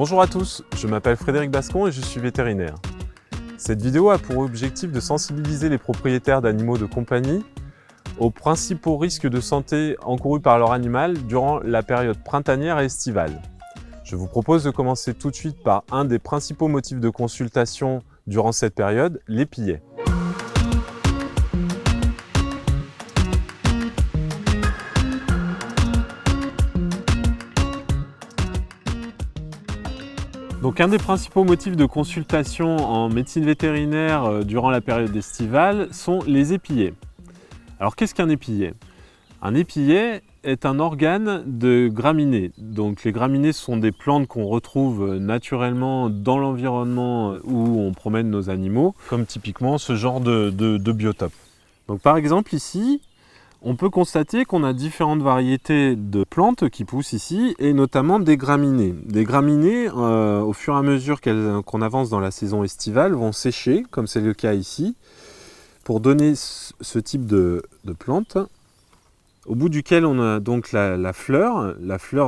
Bonjour à tous, je m'appelle Frédéric Bascon et je suis vétérinaire. Cette vidéo a pour objectif de sensibiliser les propriétaires d'animaux de compagnie aux principaux risques de santé encourus par leur animal durant la période printanière et estivale. Je vous propose de commencer tout de suite par un des principaux motifs de consultation durant cette période, l'épillet. Donc un des principaux motifs de consultation en médecine vétérinaire durant la période estivale sont les épillets. Alors qu'est-ce qu'un épillet? Un épillet est un organe de graminées. Donc les graminées sont des plantes qu'on retrouve naturellement dans l'environnement où on promène nos animaux, comme typiquement ce genre de biotope. Donc par exemple ici, on peut constater qu'on a différentes variétés de plantes qui poussent ici, et notamment des graminées. Des graminées, au fur et à mesure qu'on avance dans la saison estivale, vont sécher, comme c'est le cas ici, pour donner ce type de plante, au bout duquel on a donc la fleur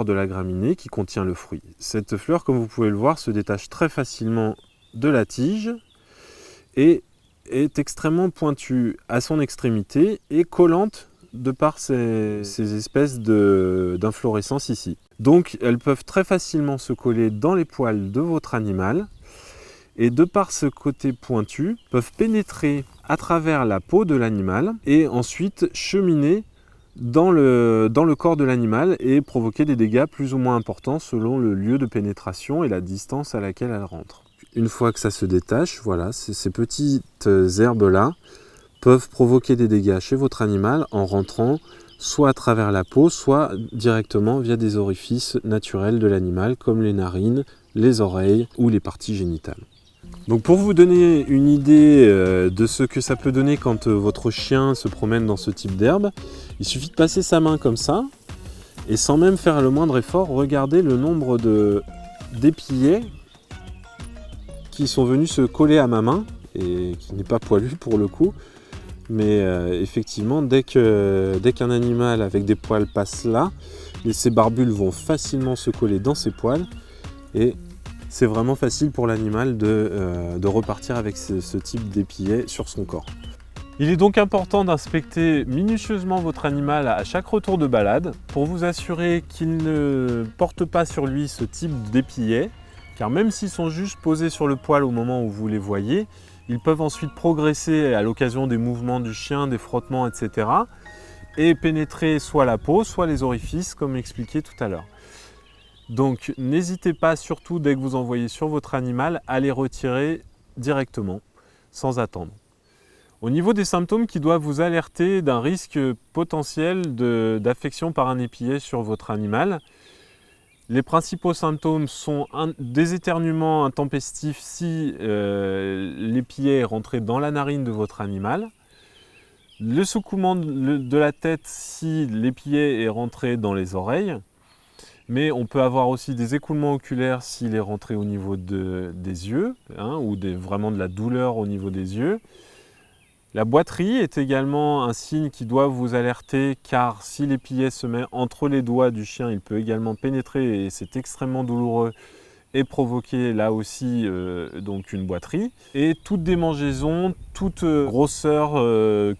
de la graminée qui contient le fruit. Cette fleur, comme vous pouvez le voir, se détache très facilement de la tige et est extrêmement pointue à son extrémité et collante de par ces espèces d'inflorescences ici. Donc elles peuvent très facilement se coller dans les poils de votre animal et de par ce côté pointu, peuvent pénétrer à travers la peau de l'animal et ensuite cheminer dans le corps de l'animal et provoquer des dégâts plus ou moins importants selon le lieu de pénétration et la distance à laquelle elle rentre. Une fois que ça se détache, voilà, ces petites herbes-là peuvent provoquer des dégâts chez votre animal en rentrant soit à travers la peau, soit directement via des orifices naturels de l'animal comme les narines, les oreilles ou les parties génitales. Donc pour vous donner une idée de ce que ça peut donner quand votre chien se promène dans ce type d'herbe, il suffit de passer sa main comme ça et sans même faire le moindre effort, regardez le nombre d'épillets qui sont venus se coller à ma main et qui n'est pas poilu pour le coup. Mais effectivement, dès qu'un animal avec des poils passe là, ces barbules vont facilement se coller dans ses poils et c'est vraiment facile pour l'animal de repartir avec ce type d'épillet sur son corps. Il est donc important d'inspecter minutieusement votre animal à chaque retour de balade pour vous assurer qu'il ne porte pas sur lui ce type d'épillet, car même s'ils sont juste posés sur le poil au moment où vous les voyez, ils peuvent ensuite progresser à l'occasion des mouvements du chien, des frottements, etc. et pénétrer soit la peau, soit les orifices, comme expliqué tout à l'heure. Donc n'hésitez pas, surtout dès que vous en voyez sur votre animal, à les retirer directement, sans attendre. Au niveau des symptômes qui doivent vous alerter d'un risque potentiel d'affection par un épillet sur votre animal, les principaux symptômes sont des éternuements intempestifs si l'épillet est rentré dans la narine de votre animal, le secouement de la tête si l'épillet est rentré dans les oreilles, mais on peut avoir aussi des écoulements oculaires s'il est rentré au niveau des yeux, ou vraiment de la douleur au niveau des yeux. La boiterie est également un signe qui doit vous alerter, car si l'épillet se met entre les doigts du chien, il peut également pénétrer et c'est extrêmement douloureux et provoquer là aussi donc une boiterie. Et toute démangeaison, toute grosseur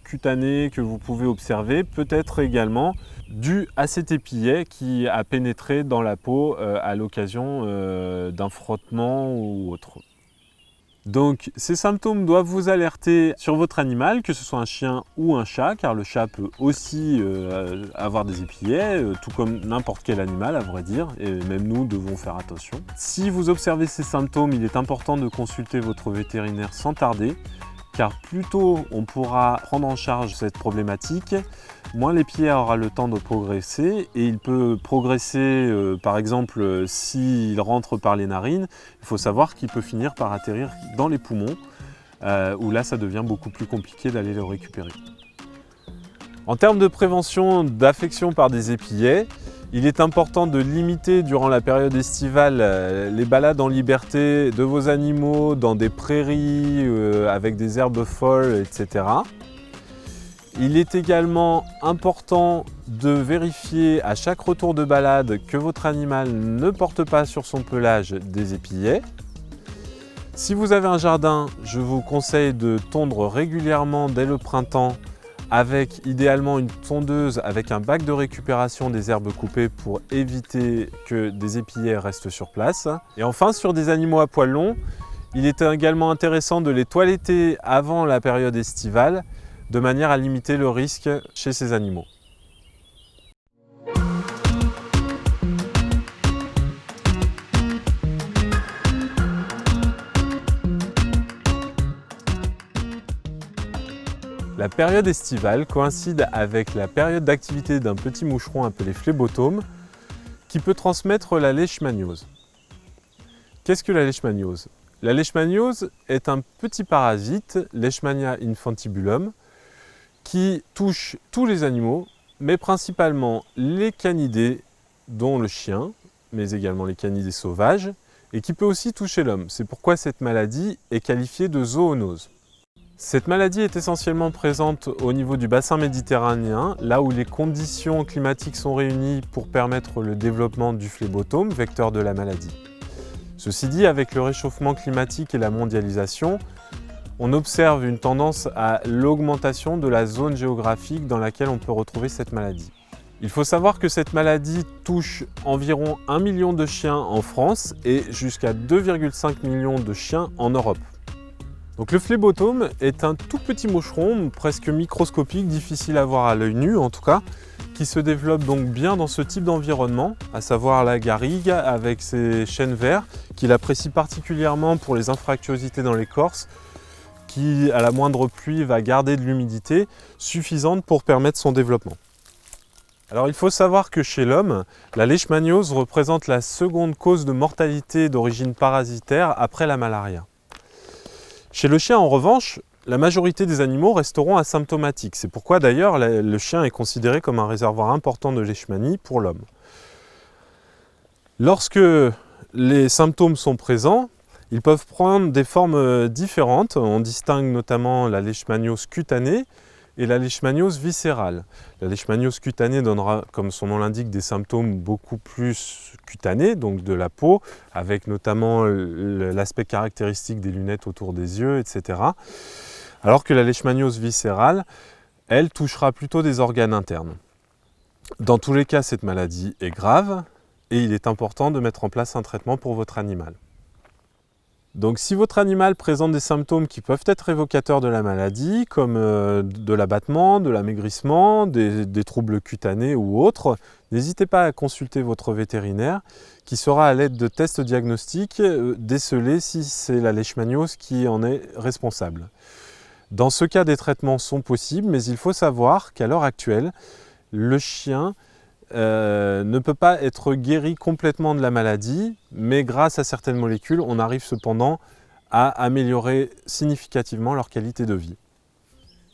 cutanée que vous pouvez observer peut être également due à cet épillet qui a pénétré dans la peau à l'occasion d'un frottement ou autre. Donc ces symptômes doivent vous alerter sur votre animal, que ce soit un chien ou un chat, car le chat peut aussi avoir des épillets, tout comme n'importe quel animal à vrai dire, et même nous devons faire attention. Si vous observez ces symptômes, il est important de consulter votre vétérinaire sans tarder, car plus tôt on pourra prendre en charge cette problématique, moins l'épillet aura le temps de progresser, et il peut progresser par exemple s'il rentre par les narines, il faut savoir qu'il peut finir par atterrir dans les poumons, où là ça devient beaucoup plus compliqué d'aller le récupérer. En termes de prévention d'affection par des épillets, il est important de limiter durant la période estivale les balades en liberté de vos animaux dans des prairies avec des herbes folles, etc. Il est également important de vérifier à chaque retour de balade que votre animal ne porte pas sur son pelage des épillets. Si vous avez un jardin, je vous conseille de tondre régulièrement dès le printemps avec idéalement une tondeuse avec un bac de récupération des herbes coupées pour éviter que des épillets restent sur place. Et enfin, sur des animaux à poils longs, il est également intéressant de les toiletter avant la période estivale de manière à limiter le risque chez ces animaux. La période estivale coïncide avec la période d'activité d'un petit moucheron appelé phlébotome qui peut transmettre la leishmaniose. Qu'est-ce que la leishmaniose? La leishmaniose est un petit parasite, Leishmania infantibulum, qui touche tous les animaux, mais principalement les canidés, dont le chien, mais également les canidés sauvages, et qui peut aussi toucher l'homme. C'est pourquoi cette maladie est qualifiée de zoonose. Cette maladie est essentiellement présente au niveau du bassin méditerranéen, là où les conditions climatiques sont réunies pour permettre le développement du phlébotome, vecteur de la maladie. Ceci dit, avec le réchauffement climatique et la mondialisation, on observe une tendance à l'augmentation de la zone géographique dans laquelle on peut retrouver cette maladie. Il faut savoir que cette maladie touche environ 1 million de chiens en France et jusqu'à 2,5 millions de chiens en Europe. Donc le phlébotome est un tout petit moucheron, presque microscopique, difficile à voir à l'œil nu en tout cas, qui se développe donc bien dans ce type d'environnement, à savoir la garrigue avec ses chênes verts, qu'il apprécie particulièrement pour les anfractuosités dans l'écorce, qui à la moindre pluie va garder de l'humidité suffisante pour permettre son développement. Alors il faut savoir que chez l'homme, la leishmaniose représente la seconde cause de mortalité d'origine parasitaire après la malaria. Chez le chien, en revanche, la majorité des animaux resteront asymptomatiques. C'est pourquoi d'ailleurs le chien est considéré comme un réservoir important de leishmanie pour l'homme. Lorsque les symptômes sont présents, ils peuvent prendre des formes différentes. On distingue notamment la leishmaniose cutanée et la leishmaniose viscérale. La leishmaniose cutanée donnera, comme son nom l'indique, des symptômes beaucoup plus cutanés, donc de la peau, avec notamment l'aspect caractéristique des lunettes autour des yeux, etc. Alors que la leishmaniose viscérale, elle touchera plutôt des organes internes. Dans tous les cas, cette maladie est grave et il est important de mettre en place un traitement pour votre animal. Donc si votre animal présente des symptômes qui peuvent être évocateurs de la maladie, comme de l'abattement, de l'amaigrissement, des troubles cutanés ou autres, n'hésitez pas à consulter votre vétérinaire qui saura à l'aide de tests diagnostiques déceler si c'est la leishmaniose qui en est responsable. Dans ce cas, des traitements sont possibles, mais il faut savoir qu'à l'heure actuelle, le chien ne peut pas être guéri complètement de la maladie, mais grâce à certaines molécules, on arrive cependant à améliorer significativement leur qualité de vie.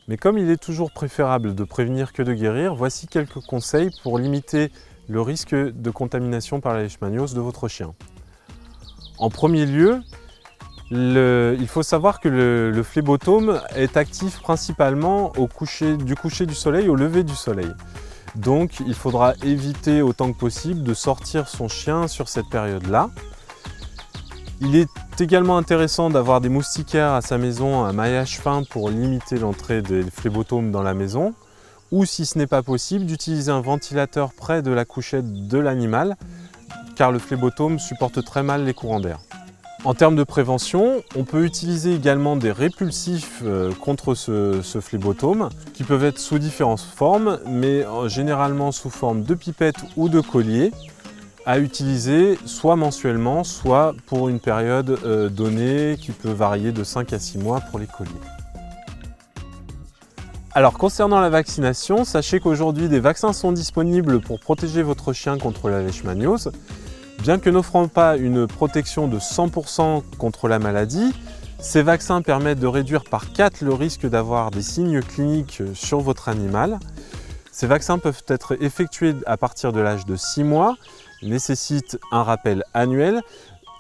Mais comme il est toujours préférable de prévenir que de guérir, voici quelques conseils pour limiter le risque de contamination par la leishmaniose de votre chien. En premier lieu, il faut savoir que le phlébotome est actif principalement du coucher du soleil au lever du soleil. Donc il faudra éviter autant que possible de sortir son chien sur cette période-là. Il est également intéressant d'avoir des moustiquaires à sa maison à maillage fin pour limiter l'entrée des phlébotomes dans la maison, ou si ce n'est pas possible, d'utiliser un ventilateur près de la couchette de l'animal, car le phlébotome supporte très mal les courants d'air. En termes de prévention, on peut utiliser également des répulsifs contre ce phlébotome qui peuvent être sous différentes formes, mais généralement sous forme de pipettes ou de colliers à utiliser soit mensuellement, soit pour une période donnée qui peut varier de 5 à 6 mois pour les colliers. Alors concernant la vaccination, sachez qu'aujourd'hui des vaccins sont disponibles pour protéger votre chien contre la leishmaniose. Bien que n'offrant pas une protection de 100% contre la maladie, ces vaccins permettent de réduire par 4 le risque d'avoir des signes cliniques sur votre animal. Ces vaccins peuvent être effectués à partir de l'âge de 6 mois, nécessitent un rappel annuel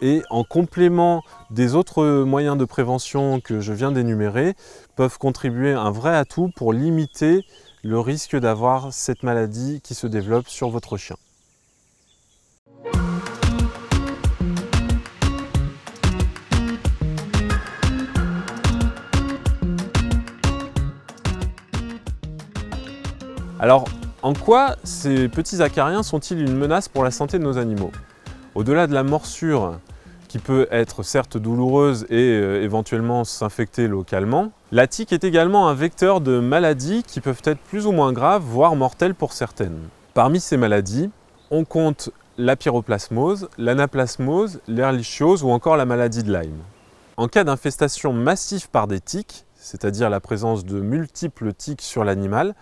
et en complément des autres moyens de prévention que je viens d'énumérer, peuvent contribuer un vrai atout pour limiter le risque d'avoir cette maladie qui se développe sur votre chien. Alors, en quoi ces petits acariens sont-ils une menace pour la santé de nos animaux? Au-delà de la morsure, qui peut être certes douloureuse et éventuellement s'infecter localement, la tique est également un vecteur de maladies qui peuvent être plus ou moins graves, voire mortelles pour certaines. Parmi ces maladies, on compte la pyroplasmose, l'anaplasmose, l'ehrlichiose ou encore la maladie de Lyme. En cas d'infestation massive par des tiques, c'est-à-dire la présence de multiples tiques sur l'animal,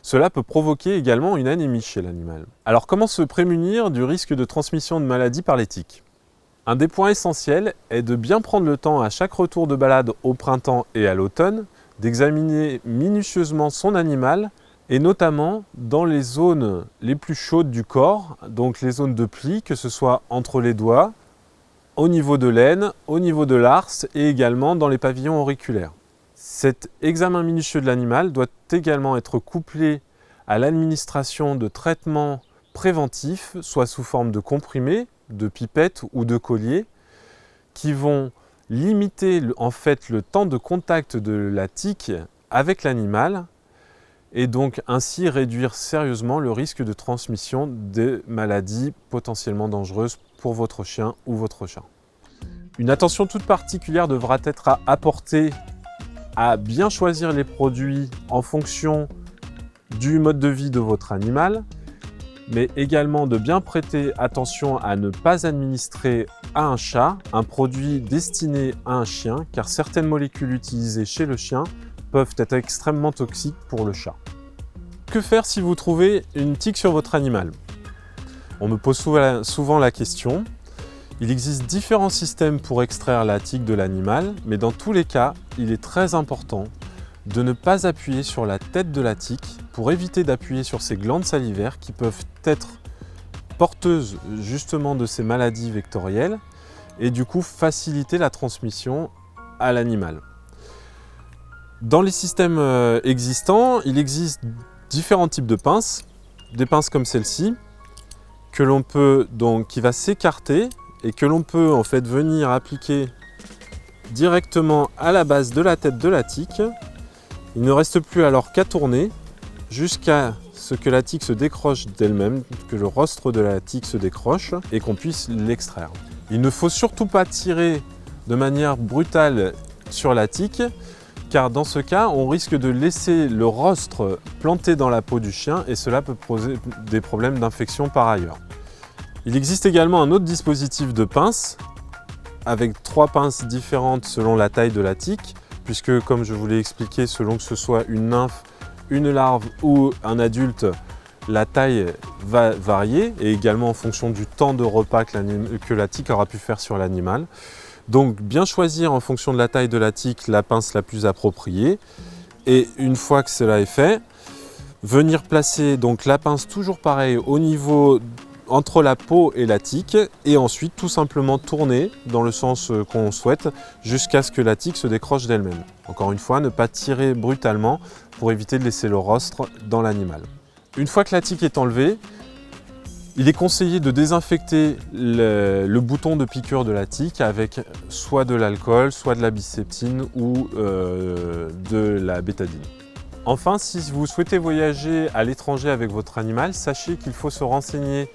cela peut provoquer également une anémie chez l'animal. Alors comment se prémunir du risque de transmission de maladies par les tiques? Un des points essentiels est de bien prendre le temps à chaque retour de balade au printemps et à l'automne, d'examiner minutieusement son animal et notamment dans les zones les plus chaudes du corps, donc les zones de plis, que ce soit entre les doigts, au niveau de l'aine, au niveau de l'arse et également dans les pavillons auriculaires. Cet examen minutieux de l'animal doit également être couplé à l'administration de traitements préventifs, soit sous forme de comprimés, de pipettes ou de colliers, qui vont limiter en fait le temps de contact de la tique avec l'animal et donc ainsi réduire sérieusement le risque de transmission de maladies potentiellement dangereuses pour votre chien ou votre chat. Une attention toute particulière devra être apportée à bien choisir les produits en fonction du mode de vie de votre animal, mais également de bien prêter attention à ne pas administrer à un chat un produit destiné à un chien, car certaines molécules utilisées chez le chien peuvent être extrêmement toxiques pour le chat. Que faire si vous trouvez une tique sur votre animal? On me pose souvent la question. Il existe différents systèmes pour extraire la tique de l'animal, mais dans tous les cas, il est très important de ne pas appuyer sur la tête de la tique pour éviter d'appuyer sur ces glandes salivaires qui peuvent être porteuses justement de ces maladies vectorielles et du coup faciliter la transmission à l'animal. Dans les systèmes existants, il existe différents types de pinces, des pinces comme celle-ci, que l'on peut donc qui va s'écarter et que l'on peut en fait venir appliquer directement à la base de la tête de la tique. Il ne reste plus alors qu'à tourner jusqu'à ce que la tique se décroche d'elle-même, que le rostre de la tique se décroche et qu'on puisse l'extraire. Il ne faut surtout pas tirer de manière brutale sur la tique, car dans ce cas, on risque de laisser le rostre planté dans la peau du chien et cela peut poser des problèmes d'infection par ailleurs. Il existe également un autre dispositif de pince avec 3 pinces différentes selon la taille de la tique, puisque comme je vous l'ai expliqué, selon que ce soit une nymphe, une larve ou un adulte, la taille va varier et également en fonction du temps de repas que la tique aura pu faire sur l'animal. Donc bien choisir en fonction de la taille de la tique la pince la plus appropriée et une fois que cela est fait, venir placer donc la pince toujours pareil au niveau entre la peau et la tique et ensuite tout simplement tourner dans le sens qu'on souhaite jusqu'à ce que la tique se décroche d'elle-même. Encore une fois, ne pas tirer brutalement pour éviter de laisser le rostre dans l'animal. Une fois que la tique est enlevée, il est conseillé de désinfecter le bouton de piqûre de la tique avec soit de l'alcool, soit de la biseptine ou de la bétadine. Enfin, si vous souhaitez voyager à l'étranger avec votre animal, sachez qu'il faut se renseigner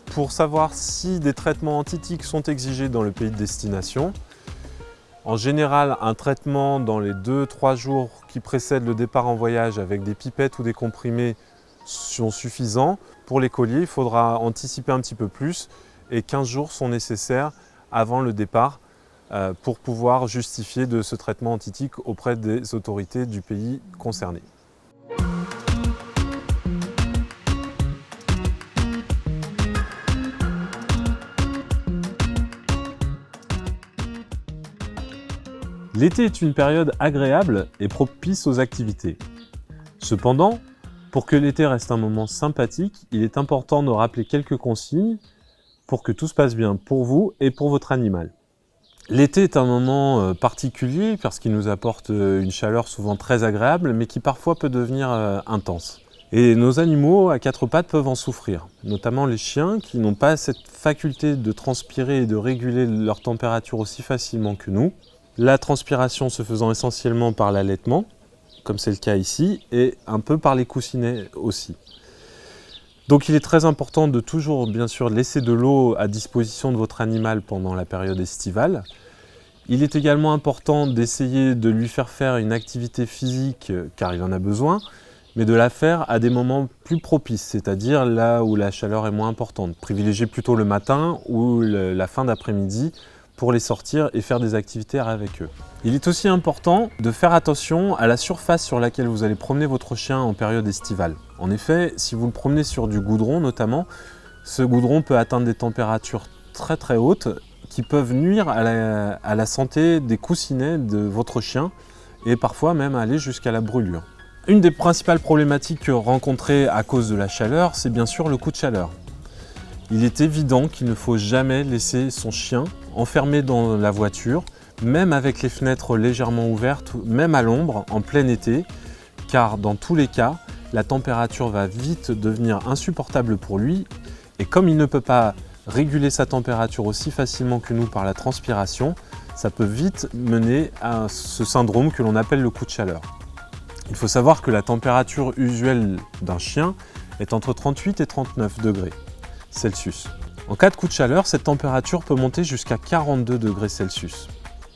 pour savoir si des traitements anti-tiques sont exigés dans le pays de destination. En général, un traitement dans les 2-3 jours qui précèdent le départ en voyage avec des pipettes ou des comprimés sont suffisants. Pour les colliers, il faudra anticiper un petit peu plus et 15 jours sont nécessaires avant le départ pour pouvoir justifier de ce traitement anti-tique auprès des autorités du pays concerné. L'été est une période agréable et propice aux activités. Cependant, pour que l'été reste un moment sympathique, il est important de rappeler quelques consignes pour que tout se passe bien pour vous et pour votre animal. L'été est un moment particulier parce qu'il nous apporte une chaleur souvent très agréable, mais qui parfois peut devenir intense. Et nos animaux à quatre pattes peuvent en souffrir, notamment les chiens qui n'ont pas cette faculté de transpirer et de réguler leur température aussi facilement que nous. La transpiration se faisant essentiellement par l'allaitement, comme c'est le cas ici, et un peu par les coussinets aussi. Donc il est très important de toujours bien sûr laisser de l'eau à disposition de votre animal pendant la période estivale. Il est également important d'essayer de lui faire une activité physique car il en a besoin, mais de la faire à des moments plus propices, c'est-à-dire là où la chaleur est moins importante. Privilégier plutôt le matin ou la fin d'après-midi pour les sortir et faire des activités avec eux. Il est aussi important de faire attention à la surface sur laquelle vous allez promener votre chien en période estivale. En effet, si vous le promenez sur du goudron notamment, ce goudron peut atteindre des températures très très hautes qui peuvent nuire à la santé des coussinets de votre chien et parfois même aller jusqu'à la brûlure. Une des principales problématiques rencontrées à cause de la chaleur, c'est bien sûr le coup de chaleur. Il est évident qu'il ne faut jamais laisser son chien enfermé dans la voiture, même avec les fenêtres légèrement ouvertes, même à l'ombre, en plein été, car dans tous les cas, la température va vite devenir insupportable pour lui, et comme il ne peut pas réguler sa température aussi facilement que nous par la transpiration, ça peut vite mener à ce syndrome que l'on appelle le coup de chaleur. Il faut savoir que la température usuelle d'un chien est entre 38 et 39 degrés Celsius. En cas de coup de chaleur, cette température peut monter jusqu'à 42 degrés Celsius.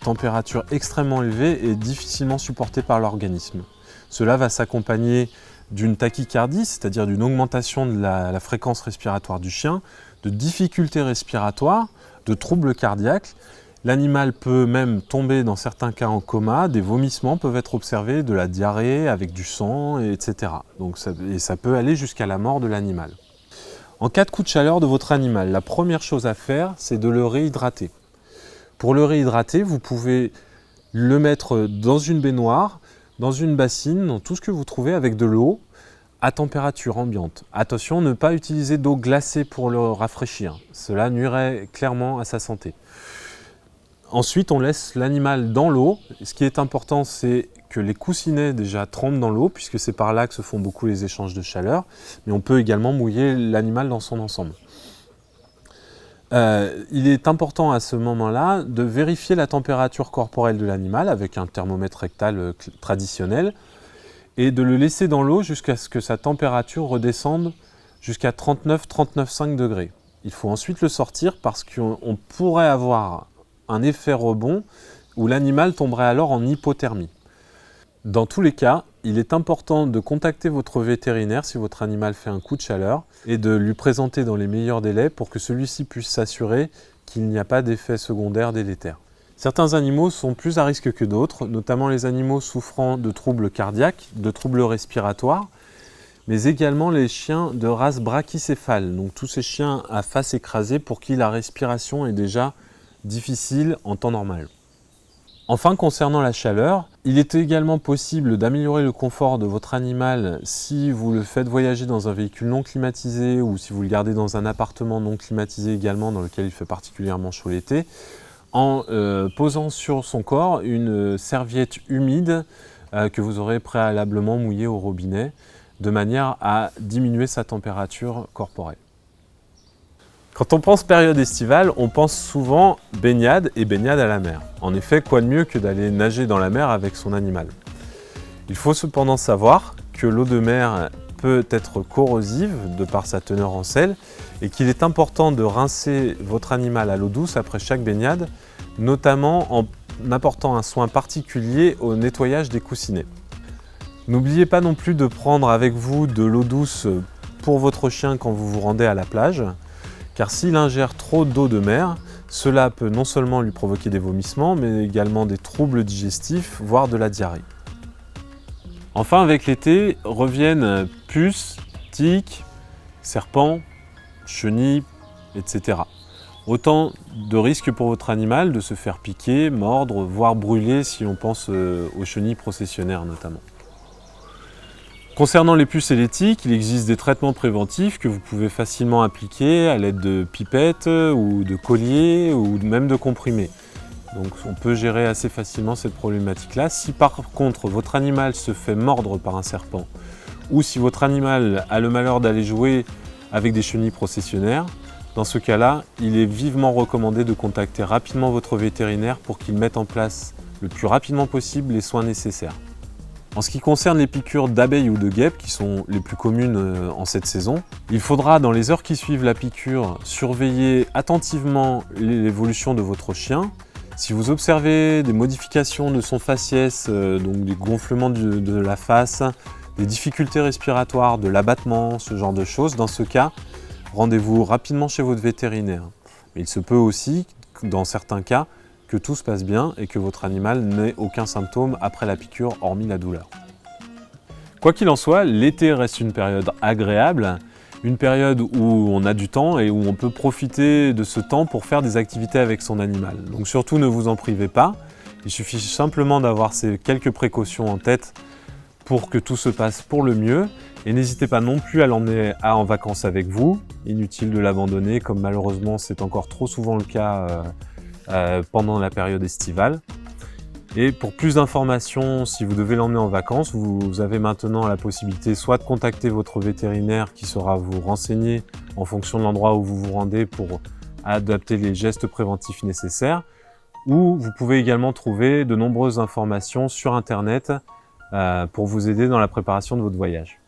Température extrêmement élevée et difficilement supportée par l'organisme. Cela va s'accompagner d'une tachycardie, c'est-à-dire d'une augmentation de la fréquence respiratoire du chien, de difficultés respiratoires, de troubles cardiaques. L'animal peut même tomber dans certains cas en coma, des vomissements peuvent être observés, de la diarrhée avec du sang, etc. Donc ça peut aller jusqu'à la mort de l'animal. En cas de coup de chaleur de votre animal, la première chose à faire, c'est de le réhydrater. Pour le réhydrater, vous pouvez le mettre dans une baignoire, dans une bassine, dans tout ce que vous trouvez avec de l'eau à température ambiante. Attention, ne pas utiliser d'eau glacée pour le rafraîchir. Cela nuirait clairement à sa santé. Ensuite, on laisse l'animal dans l'eau. Ce qui est important, c'est que les coussinets déjà trempent dans l'eau, puisque c'est par là que se font beaucoup les échanges de chaleur. Mais on peut également mouiller l'animal dans son ensemble. Il est important à ce moment-là de vérifier la température corporelle de l'animal avec un thermomètre rectal traditionnel et de le laisser dans l'eau jusqu'à ce que sa température redescende jusqu'à 39-39,5 degrés. Il faut ensuite le sortir parce qu'on pourrait avoir un effet rebond où l'animal tomberait alors en hypothermie. Dans tous les cas, il est important de contacter votre vétérinaire si votre animal fait un coup de chaleur et de lui présenter dans les meilleurs délais pour que celui-ci puisse s'assurer qu'il n'y a pas d'effet secondaire délétère. Certains animaux sont plus à risque que d'autres, notamment les animaux souffrant de troubles cardiaques, de troubles respiratoires, mais également les chiens de race brachycéphale, donc tous ces chiens à face écrasée pour qui la respiration est déjà difficile en temps normal. Enfin, concernant la chaleur, il est également possible d'améliorer le confort de votre animal si vous le faites voyager dans un véhicule non climatisé ou si vous le gardez dans un appartement non climatisé également dans lequel il fait particulièrement chaud l'été, en posant sur son corps une serviette humide que vous aurez préalablement mouillée au robinet de manière à diminuer sa température corporelle. Quand on pense période estivale, on pense souvent baignade et baignade à la mer. En effet, quoi de mieux que d'aller nager dans la mer avec son animal? Il faut cependant savoir que l'eau de mer peut être corrosive de par sa teneur en sel et qu'il est important de rincer votre animal à l'eau douce après chaque baignade, notamment en apportant un soin particulier au nettoyage des coussinets. N'oubliez pas non plus de prendre avec vous de l'eau douce pour votre chien quand vous vous rendez à la plage, car s'il ingère trop d'eau de mer, cela peut non seulement lui provoquer des vomissements, mais également des troubles digestifs, voire de la diarrhée. Enfin, avec l'été, reviennent puces, tiques, serpents, chenilles, etc. Autant de risques pour votre animal de se faire piquer, mordre, voire brûler si on pense aux chenilles processionnaires notamment. Concernant les puces et les tiques, il existe des traitements préventifs que vous pouvez facilement appliquer à l'aide de pipettes ou de colliers ou même de comprimés. Donc on peut gérer assez facilement cette problématique-là. Si par contre votre animal se fait mordre par un serpent ou si votre animal a le malheur d'aller jouer avec des chenilles processionnaires, dans ce cas-là, il est vivement recommandé de contacter rapidement votre vétérinaire pour qu'il mette en place le plus rapidement possible les soins nécessaires. En ce qui concerne les piqûres d'abeilles ou de guêpes, qui sont les plus communes en cette saison, il faudra dans les heures qui suivent la piqûre surveiller attentivement l'évolution de votre chien. Si vous observez des modifications de son faciès, donc des gonflements de la face, des difficultés respiratoires, de l'abattement, ce genre de choses, dans ce cas, rendez-vous rapidement chez votre vétérinaire. Mais il se peut aussi, dans certains cas, que tout se passe bien et que votre animal n'ait aucun symptôme après la piqûre, hormis la douleur. Quoi qu'il en soit, l'été reste une période agréable, une période où on a du temps et où on peut profiter de ce temps pour faire des activités avec son animal. Donc surtout ne vous en privez pas, il suffit simplement d'avoir ces quelques précautions en tête pour que tout se passe pour le mieux. Et n'hésitez pas non plus à l'emmener en vacances avec vous, inutile de l'abandonner comme malheureusement c'est encore trop souvent le cas pendant la période estivale. Et pour plus d'informations, si vous devez l'emmener en vacances, vous avez maintenant la possibilité soit de contacter votre vétérinaire qui saura vous renseigner en fonction de l'endroit où vous vous rendez pour adapter les gestes préventifs nécessaires, ou vous pouvez également trouver de nombreuses informations sur Internet pour vous aider dans la préparation de votre voyage.